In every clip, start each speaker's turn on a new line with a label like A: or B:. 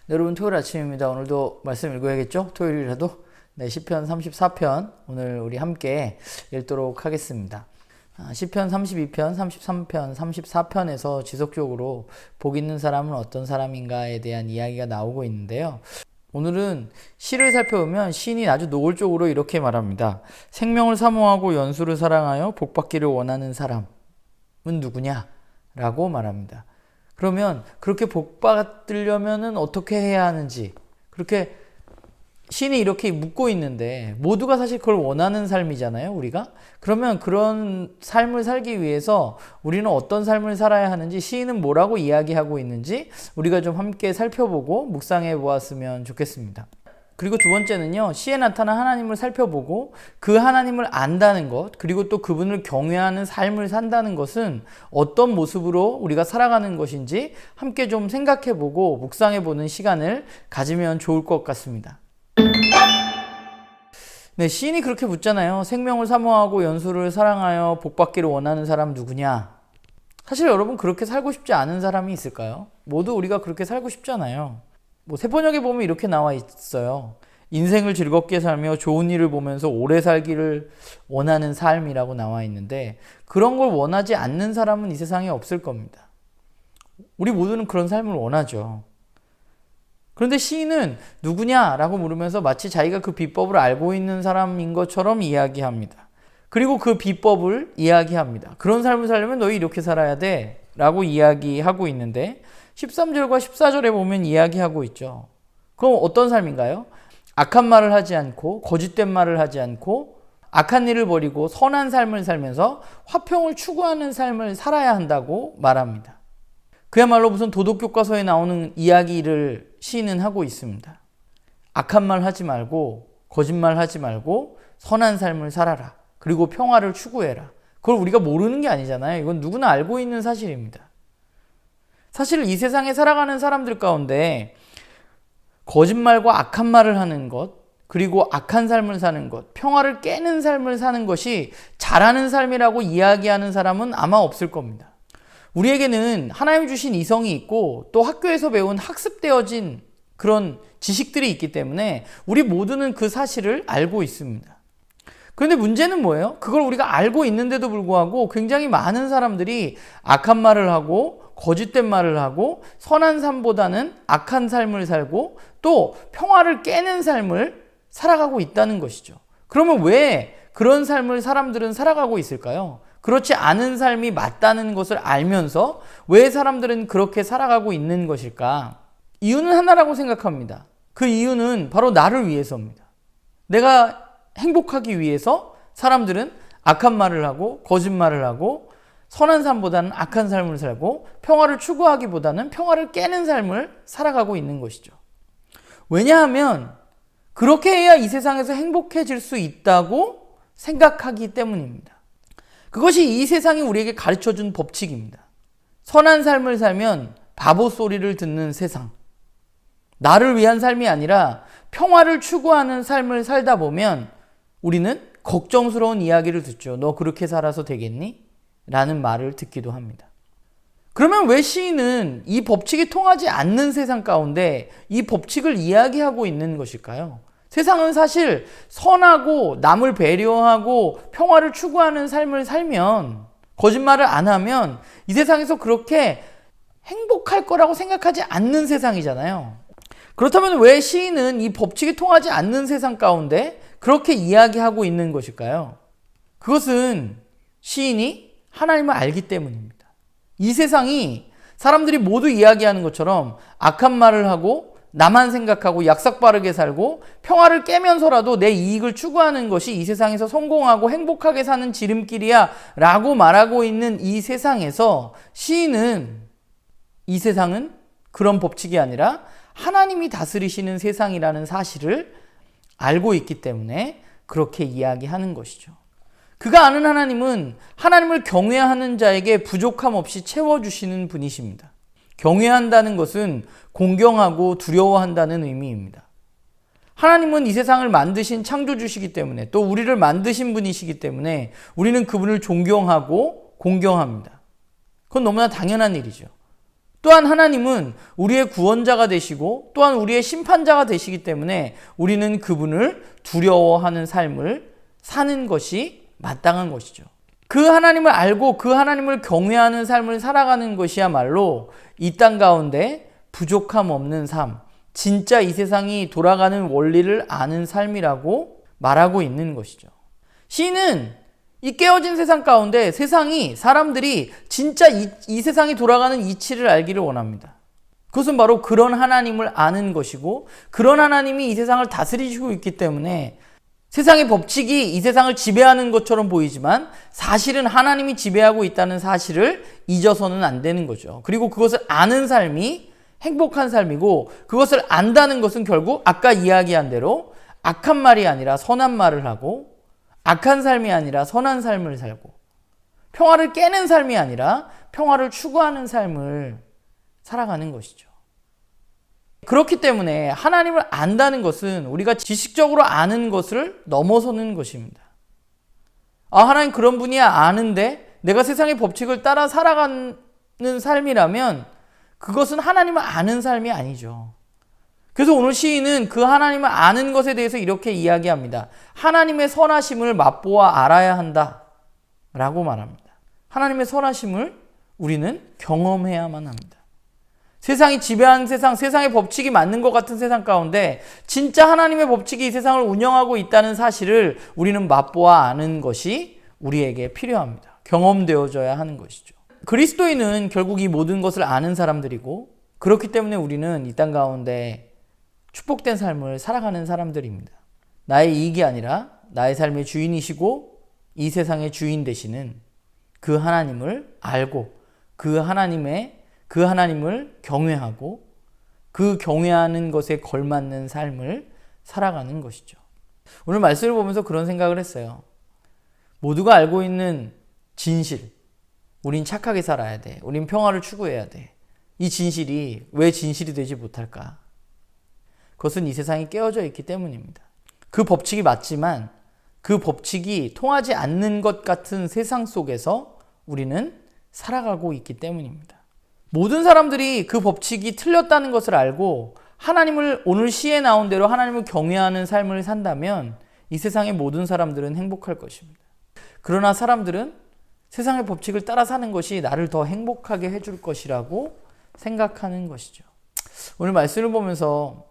A: 네, 여러분 토요일 아침입니다. 오늘도 말씀 읽어야겠죠? 토요일이라도. 네, 시편 34편 오늘 우리 함께 읽도록 하겠습니다. 시편 32편, 33편, 34편에서 지속적으로 복 있는 사람은 어떤 사람인가에 대한 이야기가 나오고 있는데요. 오늘은 시를 살펴보면 시인이 아주 노골적으로 이렇게 말합니다. 생명을 사모하고 연수를 사랑하여 복받기를 원하는 사람은 누구냐? 라고 말합니다. 그러면 그렇게 복받으려면 어떻게 해야 하는지, 그렇게 시인이 이렇게 묻고 있는데 모두가 사실 그걸 원하는 삶이잖아요, 우리가. 그러면 그런 삶을 살기 위해서 우리는 어떤 삶을 살아야 하는지, 시인은 뭐라고 이야기하고 있는지 우리가 좀 함께 살펴보고 묵상해 보았으면 좋겠습니다. 그리고 두 번째는요, 시에 나타난 하나님을 살펴보고 그 하나님을 안다는 것, 그리고 또 그분을 경외하는 삶을 산다는 것은 어떤 모습으로 우리가 살아가는 것인지 함께 좀 생각해보고 묵상해보는 시간을 가지면 좋을 것 같습니다. 네, 시인이 그렇게 묻잖아요. 생명을 사모하고 연수를 사랑하여 복받기를 원하는 사람 누구냐? 사실 여러분, 그렇게 살고 싶지 않은 사람이 있을까요? 모두 우리가 그렇게 살고 싶잖아요. 세번역에 보면 이렇게 나와 있어요. 인생을 즐겁게 살며 좋은 일을 보면서 오래 살기를 원하는 삶이라고 나와 있는데, 그런 걸 원하지 않는 사람은 이 세상에 없을 겁니다. 우리 모두는 그런 삶을 원하죠. 그런데 시인은 누구냐라고 물으면서 마치 자기가 그 비법을 알고 있는 사람인 것처럼 이야기합니다. 그리고 그 비법을 이야기합니다. 그런 삶을 살려면 너희 이렇게 살아야 돼 라고 이야기하고 있는데, 13절과 14절에 보면 이야기하고 있죠. 그럼 어떤 삶인가요? 악한 말을 하지 않고 거짓된 말을 하지 않고 악한 일을 버리고 선한 삶을 살면서 화평을 추구하는 삶을 살아야 한다고 말합니다. 그야말로 무슨 도덕교과서에 나오는 이야기를 시인은 하고 있습니다. 악한 말 하지 말고 거짓말 하지 말고 선한 삶을 살아라. 그리고 평화를 추구해라. 그걸 우리가 모르는 게 아니잖아요. 이건 누구나 알고 있는 사실입니다. 사실 이 세상에 살아가는 사람들 가운데 거짓말과 악한 말을 하는 것, 그리고 악한 삶을 사는 것, 평화를 깨는 삶을 사는 것이 잘하는 삶이라고 이야기하는 사람은 아마 없을 겁니다. 우리에게는 하나님 주신 이성이 있고 또 학교에서 배운 학습되어진 그런 지식들이 있기 때문에 우리 모두는 그 사실을 알고 있습니다. 그런데 문제는 뭐예요? 그걸 우리가 알고 있는데도 불구하고 굉장히 많은 사람들이 악한 말을 하고 거짓된 말을 하고 선한 삶보다는 악한 삶을 살고 또 평화를 깨는 삶을 살아가고 있다는 것이죠. 그러면 왜 그런 삶을 사람들은 살아가고 있을까요? 그렇지 않은 삶이 맞다는 것을 알면서 왜 사람들은 그렇게 살아가고 있는 것일까? 이유는 하나라고 생각합니다. 그 이유는 바로 나를 위해서입니다. 내가 행복하기 위해서 사람들은 악한 말을 하고 거짓말을 하고 선한 삶보다는 악한 삶을 살고 평화를 추구하기보다는 평화를 깨는 삶을 살아가고 있는 것이죠. 왜냐하면 그렇게 해야 이 세상에서 행복해질 수 있다고 생각하기 때문입니다. 그것이 이 세상이 우리에게 가르쳐준 법칙입니다. 선한 삶을 살면 바보 소리를 듣는 세상. 나를 위한 삶이 아니라 평화를 추구하는 삶을 살다 보면 우리는 걱정스러운 이야기를 듣죠. 너 그렇게 살아서 되겠니? 라는 말을 듣기도 합니다. 그러면 왜 시인은 이 법칙이 통하지 않는 세상 가운데 이 법칙을 이야기하고 있는 것일까요? 세상은 사실 선하고 남을 배려하고 평화를 추구하는 삶을 살면, 거짓말을 안 하면 이 세상에서 그렇게 행복할 거라고 생각하지 않는 세상이잖아요. 그렇다면 왜 시인은 이 법칙이 통하지 않는 세상 가운데 그렇게 이야기하고 있는 것일까요? 그것은 시인이 하나님을 알기 때문입니다. 이 세상이 사람들이 모두 이야기하는 것처럼 악한 말을 하고 나만 생각하고 약삭빠르게 살고 평화를 깨면서라도 내 이익을 추구하는 것이 이 세상에서 성공하고 행복하게 사는 지름길이야 라고 말하고 있는 이 세상에서 시인은 이 세상은 그런 법칙이 아니라 하나님이 다스리시는 세상이라는 사실을 알고 있기 때문에 그렇게 이야기하는 것이죠. 그가 아는 하나님은 하나님을 경외하는 자에게 부족함 없이 채워주시는 분이십니다. 경외한다는 것은 공경하고 두려워한다는 의미입니다. 하나님은 이 세상을 만드신 창조주시기 때문에 또 우리를 만드신 분이시기 때문에 우리는 그분을 존경하고 공경합니다. 그건 너무나 당연한 일이죠. 또한 하나님은 우리의 구원자가 되시고 또한 우리의 심판자가 되시기 때문에 우리는 그분을 두려워하는 삶을 사는 것이 마땅한 것이죠. 그 하나님을 알고 그 하나님을 경외하는 삶을 살아가는 것이야말로 이 땅 가운데 부족함 없는 삶, 진짜 이 세상이 돌아가는 원리를 아는 삶이라고 말하고 있는 것이죠. 시인은 이 깨어진 세상 가운데 세상이, 사람들이 진짜 이 세상이 돌아가는 이치를 알기를 원합니다. 그것은 바로 그런 하나님을 아는 것이고 그런 하나님이 이 세상을 다스리시고 있기 때문에 세상의 법칙이 이 세상을 지배하는 것처럼 보이지만 사실은 하나님이 지배하고 있다는 사실을 잊어서는 안 되는 거죠. 그리고 그것을 아는 삶이 행복한 삶이고 그것을 안다는 것은 결국 아까 이야기한 대로 악한 말이 아니라 선한 말을 하고 악한 삶이 아니라 선한 삶을 살고 평화를 깨는 삶이 아니라 평화를 추구하는 삶을 살아가는 것이죠. 그렇기 때문에 하나님을 안다는 것은 우리가 지식적으로 아는 것을 넘어서는 것입니다. 하나님 그런 분이야 아는데 내가 세상의 법칙을 따라 살아가는 삶이라면 그것은 하나님을 아는 삶이 아니죠. 그래서 오늘 시인은 그 하나님을 아는 것에 대해서 이렇게 이야기합니다. 하나님의 선하심을 맛보아 알아야 한다 라고 말합니다. 하나님의 선하심을 우리는 경험해야만 합니다. 세상이 지배하는 세상, 세상의 법칙이 맞는 것 같은 세상 가운데 진짜 하나님의 법칙이 이 세상을 운영하고 있다는 사실을 우리는 맛보아 아는 것이 우리에게 필요합니다. 경험되어져야 하는 것이죠. 그리스도인은 결국 이 모든 것을 아는 사람들이고 그렇기 때문에 우리는 이 땅 가운데 축복된 삶을 살아가는 사람들입니다. 나의 이익이 아니라 나의 삶의 주인이시고 이 세상의 주인 되시는 그 하나님을 알고 그 하나님을 경외하고 그 경외하는 것에 걸맞는 삶을 살아가는 것이죠. 오늘 말씀을 보면서 그런 생각을 했어요. 모두가 알고 있는 진실, 우린 착하게 살아야 돼. 우린 평화를 추구해야 돼. 이 진실이 왜 진실이 되지 못할까? 그것은 이 세상이 깨어져 있기 때문입니다. 그 법칙이 맞지만 그 법칙이 통하지 않는 것 같은 세상 속에서 우리는 살아가고 있기 때문입니다. 모든 사람들이 그 법칙이 틀렸다는 것을 알고 하나님을 오늘 시에 나온 대로 하나님을 경외하는 삶을 산다면 이 세상의 모든 사람들은 행복할 것입니다. 그러나 사람들은 세상의 법칙을 따라 사는 것이 나를 더 행복하게 해줄 것이라고 생각하는 것이죠. 오늘 말씀을 보면서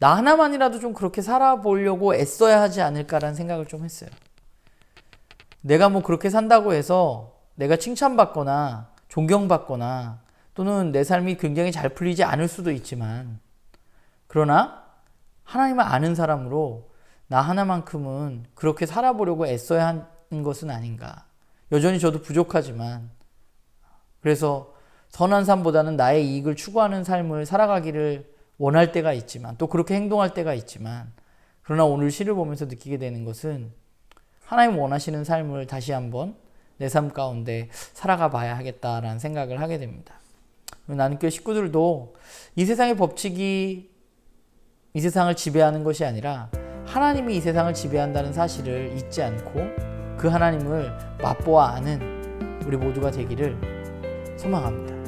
A: 나 하나만이라도 좀 그렇게 살아보려고 애써야 하지 않을까라는 생각을 좀 했어요. 내가 뭐 그렇게 산다고 해서 내가 칭찬받거나 존경받거나 또는 내 삶이 굉장히 잘 풀리지 않을 수도 있지만 그러나 하나님을 아는 사람으로 나 하나만큼은 그렇게 살아보려고 애써야 하는 것은 아닌가. 여전히 저도 부족하지만 그래서 선한 삶보다는 나의 이익을 추구하는 삶을 살아가기를 원할 때가 있지만 또 그렇게 행동할 때가 있지만 그러나 오늘 시를 보면서 느끼게 되는 것은 하나님 원하시는 삶을 다시 한번 내 삶 가운데 살아가 봐야 하겠다라는 생각을 하게 됩니다. 나는교회 식구들도 이 세상의 법칙이 이 세상을 지배하는 것이 아니라 하나님이 이 세상을 지배한다는 사실을 잊지 않고 그 하나님을 맛보아 아는 우리 모두가 되기를 소망합니다.